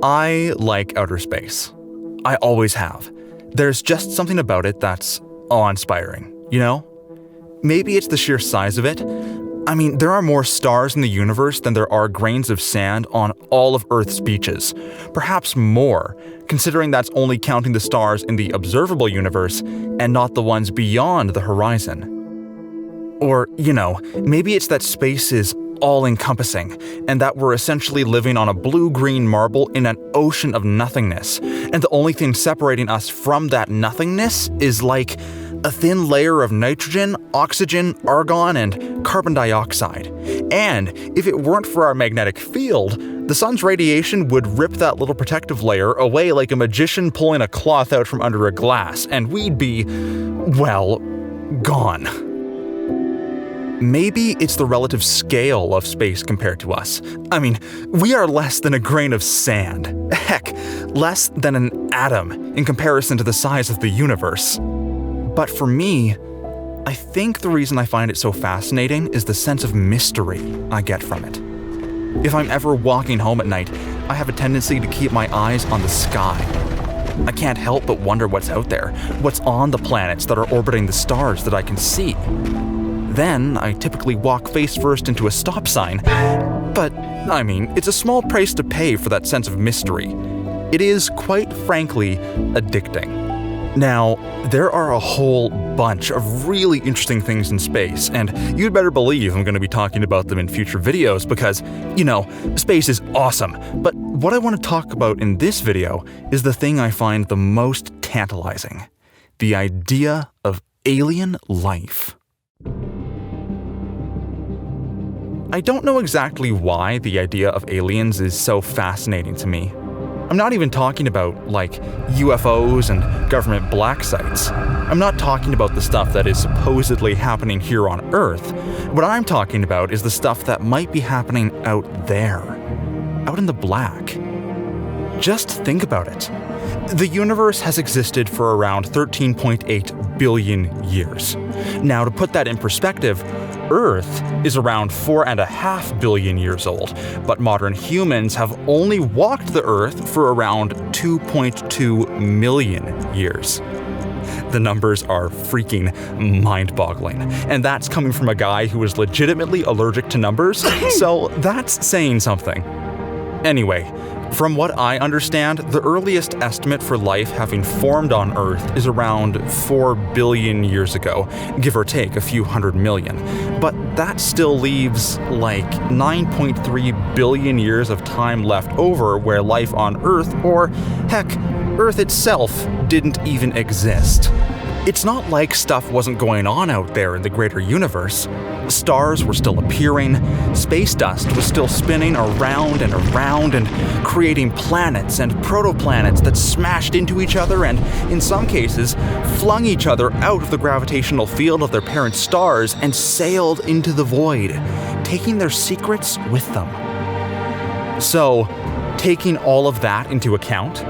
I like outer space. I always have. There's just something about it that's awe-inspiring, you know? Maybe it's the sheer size of it. I mean, there are more stars in the universe than there are grains of sand on all of Earth's beaches. Perhaps more, considering that's only counting the stars in the observable universe and not the ones beyond the horizon. Or, you know, maybe it's that space is all-encompassing, and that we're essentially living on a blue-green marble in an ocean of nothingness, and the only thing separating us from that nothingness is like a thin layer of nitrogen, oxygen, argon, and carbon dioxide. And if it weren't for our magnetic field, the sun's radiation would rip that little protective layer away like a magician pulling a cloth out from under a glass, and we'd be, well, gone. Maybe it's the relative scale of space compared to us. I mean, we are less than a grain of sand. Heck, less than an atom in comparison to the size of the universe. But for me, I think the reason I find it so fascinating is the sense of mystery I get from it. If I'm ever walking home at night, I have a tendency to keep my eyes on the sky. I can't help but wonder what's out there, what's on the planets that are orbiting the stars that I can see. Then, I typically walk face first into a stop sign. But, I mean, it's a small price to pay for that sense of mystery. It is, quite frankly, addicting. Now, there are a whole bunch of really interesting things in space, and you'd better believe I'm going to be talking about them in future videos because, you know, space is awesome. But what I want to talk about in this video is the thing I find the most tantalizing: the idea of alien life. I don't know exactly why the idea of aliens is so fascinating to me. I'm not even talking about, like, UFOs and government black sites. I'm not talking about the stuff that is supposedly happening here on Earth. What I'm talking about is the stuff that might be happening out there, out in the black. Just think about it. The universe has existed for around 13.8 billion years. Now, to put that in perspective, Earth is around 4.5 billion years old, but modern humans have only walked the Earth for around 2.2 million years. The numbers are freaking mind-boggling, and that's coming from a guy who is legitimately allergic to numbers, so that's saying something. Anyway, from what I understand, the earliest estimate for life having formed on Earth is around 4 billion years ago, give or take a few hundred million. But that still leaves like 9.3 billion years of time left over where life on Earth, or heck, Earth itself, didn't even exist. It's not like stuff wasn't going on out there in the greater universe. Stars were still appearing, space dust was still spinning around and creating planets and protoplanets that smashed into each other and, in some cases, flung each other out of the gravitational field of their parent stars and sailed into the void, taking their secrets with them. So, taking all of that into account,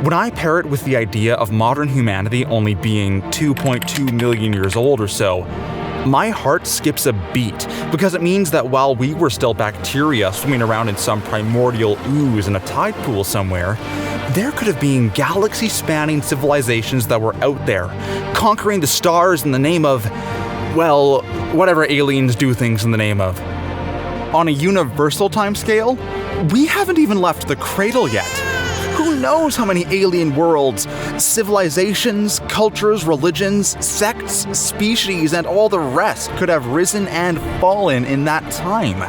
when I pair it with the idea of modern humanity only being 2.2 million years old or so, my heart skips a beat, because it means that while we were still bacteria swimming around in some primordial ooze in a tide pool somewhere, there could have been galaxy-spanning civilizations that were out there, conquering the stars in the name of, well, whatever aliens do things in the name of. On a universal timescale, we haven't even left the cradle yet. Who knows how many alien worlds, civilizations, cultures, religions, sects, species, and all the rest could have risen and fallen in that time?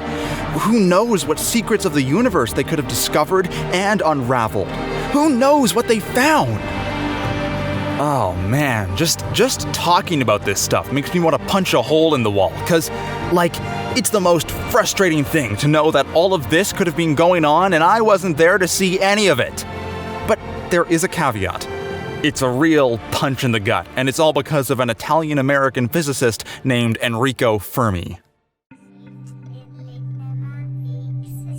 Who knows what secrets of the universe they could have discovered and unraveled? Who knows what they found? Oh man, just talking about this stuff makes me want to punch a hole in the wall, because, like, it's the most frustrating thing to know that all of this could have been going on and I wasn't there to see any of it. But there is a caveat. It's a real punch in the gut, and it's all because of an Italian-American physicist named Enrico Fermi.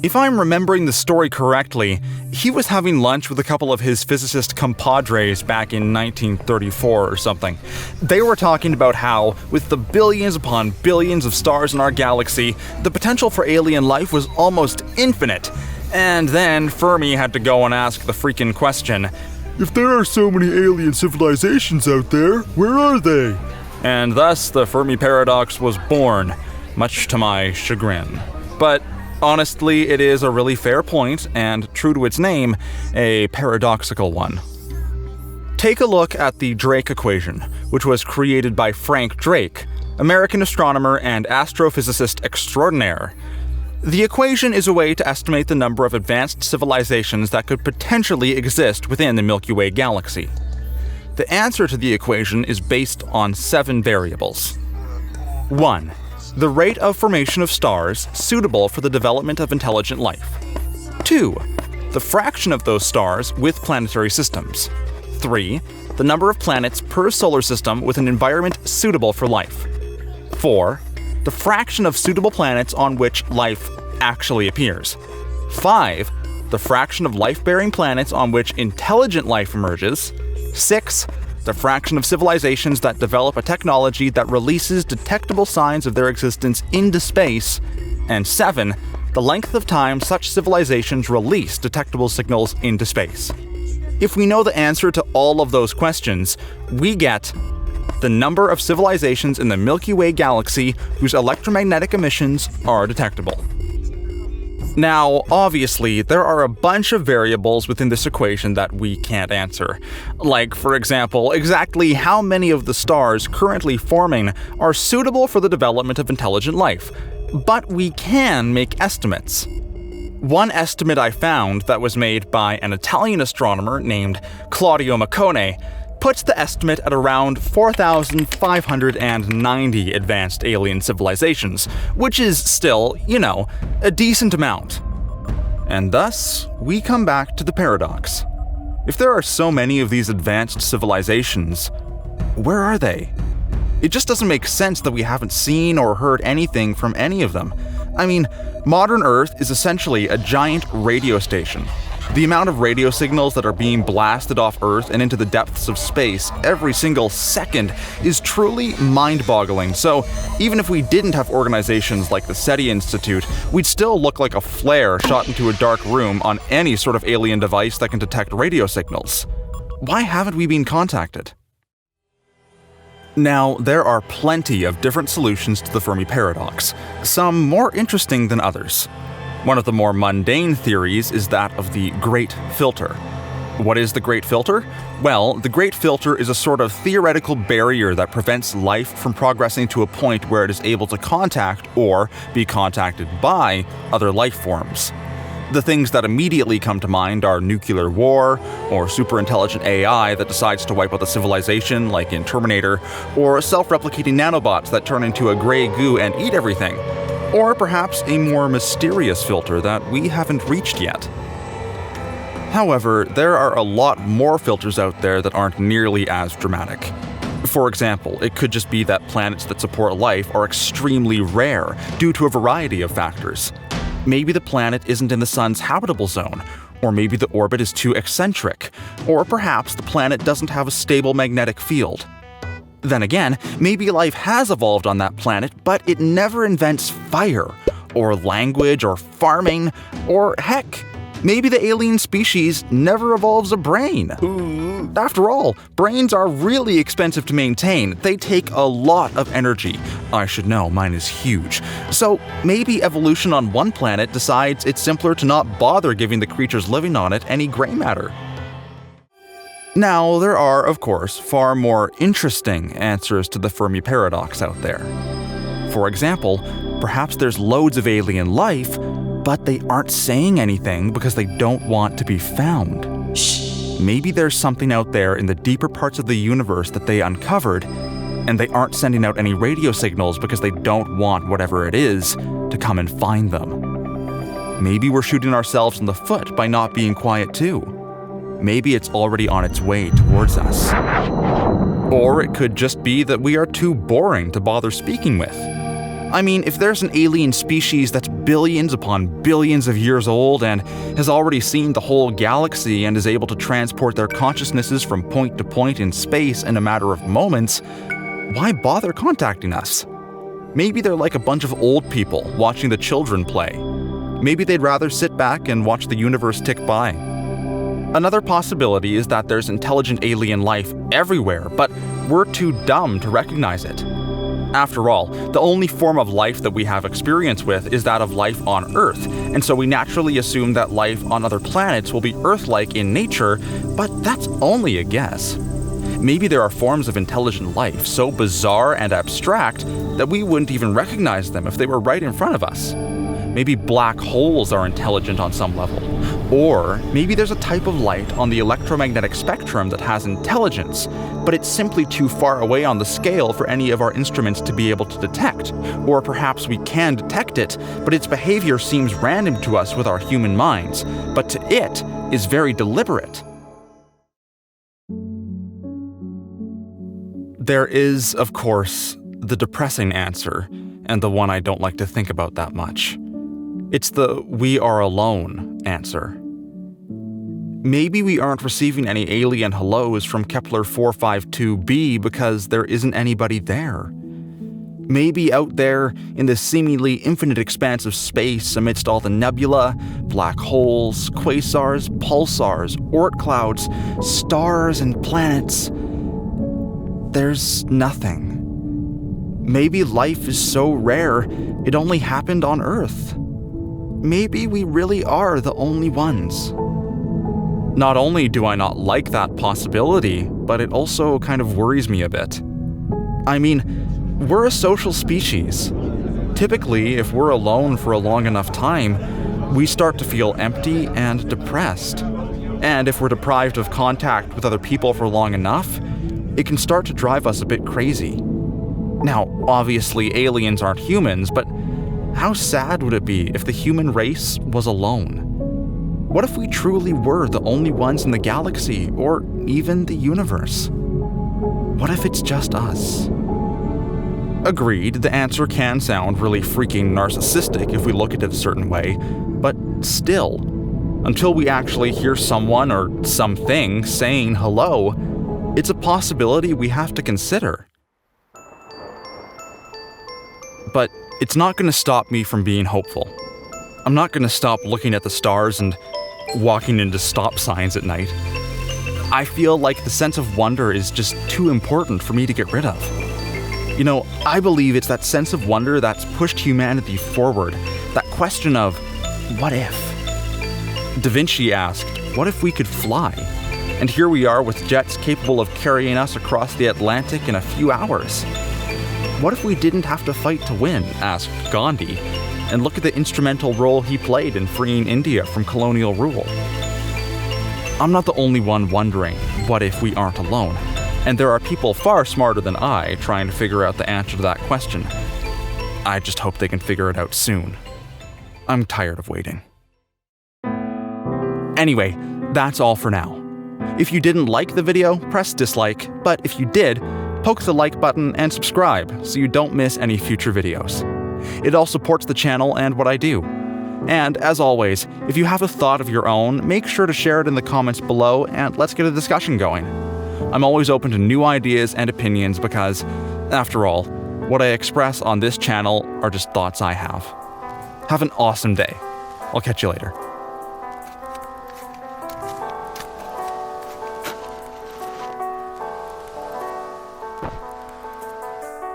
If I'm remembering the story correctly, he was having lunch with a couple of his physicist compadres back in 1934 or something. They were talking about how, with the billions upon billions of stars in our galaxy, the potential for alien life was almost infinite. And then Fermi had to go and ask the freaking question, if there are so many alien civilizations out there, where are they? And thus the Fermi Paradox was born, much to my chagrin. But honestly, it is a really fair point, and true to its name, a paradoxical one. Take a look at the Drake equation, which was created by Frank Drake, American astronomer and astrophysicist extraordinaire. The equation is a way to estimate the number of advanced civilizations that could potentially exist within the Milky Way galaxy. The answer to the equation is based on 7 variables. 1. The rate of formation of stars suitable for the development of intelligent life. 2. The fraction of those stars with planetary systems. 3. The number of planets per solar system with an environment suitable for life. 4. The fraction of suitable planets on which life actually appears. 5. The fraction of life-bearing planets on which intelligent life emerges. 6. The fraction of civilizations that develop a technology that releases detectable signs of their existence into space, and 7. The length of time such civilizations release detectable signals into space. If we know the answer to all of those questions, we get the number of civilizations in the Milky Way galaxy whose electromagnetic emissions are detectable. Now, obviously, there are a bunch of variables within this equation that we can't answer. Like, for example, exactly how many of the stars currently forming are suitable for the development of intelligent life. But we can make estimates. One estimate I found that was made by an Italian astronomer named Claudio Maccone puts the estimate at around 4,590 advanced alien civilizations, which is still, a decent amount. And thus, we come back to the paradox. If there are so many of these advanced civilizations, where are they? It just doesn't make sense that we haven't seen or heard anything from any of them. I mean, modern Earth is essentially a giant radio station. The amount of radio signals that are being blasted off Earth and into the depths of space every single second is truly mind-boggling. So even if we didn't have organizations like the SETI Institute, we'd still look like a flare shot into a dark room on any sort of alien device that can detect radio signals. Why haven't we been contacted? Now, there are plenty of different solutions to the Fermi Paradox, some more interesting than others. One of the more mundane theories is that of the Great Filter. What is the Great Filter? Well, the Great Filter is a sort of theoretical barrier that prevents life from progressing to a point where it is able to contact or be contacted by other life forms. The things that immediately come to mind are nuclear war, or superintelligent AI that decides to wipe out the civilization, like in Terminator, or self-replicating nanobots that turn into a gray goo and eat everything. Or perhaps a more mysterious filter that we haven't reached yet. However, there are a lot more filters out there that aren't nearly as dramatic. For example, it could just be that planets that support life are extremely rare due to a variety of factors. Maybe the planet isn't in the sun's habitable zone, or maybe the orbit is too eccentric, or perhaps the planet doesn't have a stable magnetic field. Then again, maybe life has evolved on that planet, but it never invents fire, or language, or farming, or heck, maybe the alien species never evolves a brain. After all, brains are really expensive to maintain. They take a lot of energy. I should know, mine is huge. So maybe evolution on one planet decides it's simpler to not bother giving the creatures living on it any gray matter. Now, there are, of course, far more interesting answers to the Fermi Paradox out there. For example, perhaps there's loads of alien life, but they aren't saying anything because they don't want to be found. Maybe there's something out there in the deeper parts of the universe that they uncovered, and they aren't sending out any radio signals because they don't want whatever it is to come and find them. Maybe we're shooting ourselves in the foot by not being quiet too. Maybe it's already on its way towards us. Or it could just be that we are too boring to bother speaking with. I mean, if there's an alien species that's billions upon billions of years old and has already seen the whole galaxy and is able to transport their consciousnesses from point to point in space in a matter of moments, why bother contacting us? Maybe they're like a bunch of old people watching the children play. Maybe they'd rather sit back and watch the universe tick by. Another possibility is that there's intelligent alien life everywhere, but we're too dumb to recognize it. After all, the only form of life that we have experience with is that of life on Earth, and so we naturally assume that life on other planets will be Earth-like in nature, but that's only a guess. Maybe there are forms of intelligent life so bizarre and abstract that we wouldn't even recognize them if they were right in front of us. Maybe black holes are intelligent on some level. Or maybe there's a type of light on the electromagnetic spectrum that has intelligence, but it's simply too far away on the scale for any of our instruments to be able to detect. Or perhaps we can detect it, but its behavior seems random to us with our human minds, but to it is very deliberate. There is, of course, the depressing answer, and the one I don't like to think about that much. It's the "we are alone" answer. Maybe we aren't receiving any alien hellos from Kepler 452b because there isn't anybody there. Maybe out there in the seemingly infinite expanse of space amidst all the nebula, black holes, quasars, pulsars, Oort clouds, stars, and planets, there's nothing. Maybe life is so rare it only happened on Earth. Maybe we really are the only ones. Not only do I not like that possibility, but it also kind of worries me a bit. I mean, we're a social species. Typically, if we're alone for a long enough time, we start to feel empty and depressed. And if we're deprived of contact with other people for long enough, it can start to drive us a bit crazy. Now, obviously, aliens aren't humans, but how sad would it be if the human race was alone? What if we truly were the only ones in the galaxy, or even the universe? What if it's just us? Agreed, the answer can sound really freaking narcissistic if we look at it a certain way, but still, until we actually hear someone or something saying hello, it's a possibility we have to consider. But it's not going to stop me from being hopeful. I'm not going to stop looking at the stars and walking into stop signs at night. I feel like the sense of wonder is just too important for me to get rid of. You know, I believe it's that sense of wonder that's pushed humanity forward, that question of, what if? Da Vinci asked, what if we could fly? And here we are with jets capable of carrying us across the Atlantic in a few hours. What if we didn't have to fight to win? Asked Gandhi. And look at the instrumental role he played in freeing India from colonial rule. I'm not the only one wondering, what if we aren't alone? And there are people far smarter than I trying to figure out the answer to that question. I just hope they can figure it out soon. I'm tired of waiting. Anyway, that's all for now. If you didn't like the video, press dislike, but if you did, poke the like button and subscribe so you don't miss any future videos. It all supports the channel and what I do. And as always, if you have a thought of your own, make sure to share it in the comments below and let's get a discussion going. I'm always open to new ideas and opinions because, after all, what I express on this channel are just thoughts I have. Have an awesome day. I'll catch you later.